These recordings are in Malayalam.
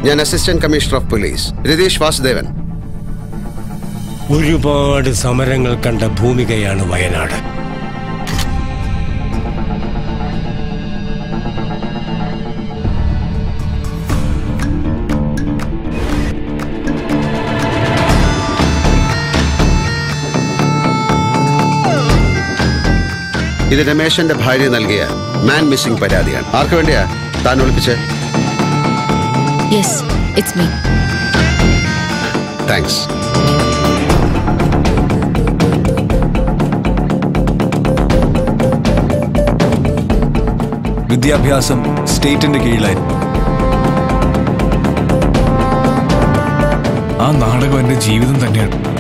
ഞാൻ assistant commissioner of police Ratheesh Vasudevan. ഒരുപാട് സമരങ്ങൾ കണ്ട ഭൂമികയാണ് വയനാട്. ഇത് രമേശന്റെ ഭാര്യ നൽകിയ മാൻ മിസ്സിംഗ് പരാതിയാണ്. ആർക്ക് വേണ്ടിയാ താൻ ഒളിപ്പിച്ചേ? Yes, it's me. Thanks. വിദ്യാഭ്യാസം സ്റ്റേറ്റിന്റെ കീഴിലായിരുന്നു. ആ നാടകം എന്റെ ജീവിതം തന്നെയാണ്.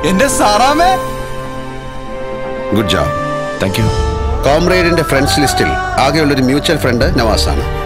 എന്റെ സാറാമേ, ഗുഡ് ജോബ്. Thank you. കോമ്രേഡിന്റെ ഫ്രണ്ട്സ് ലിസ്റ്റിൽ ആകെയുള്ളൊരു മ്യൂച്വൽ ഫ്രണ്ട് നവാസാണ്.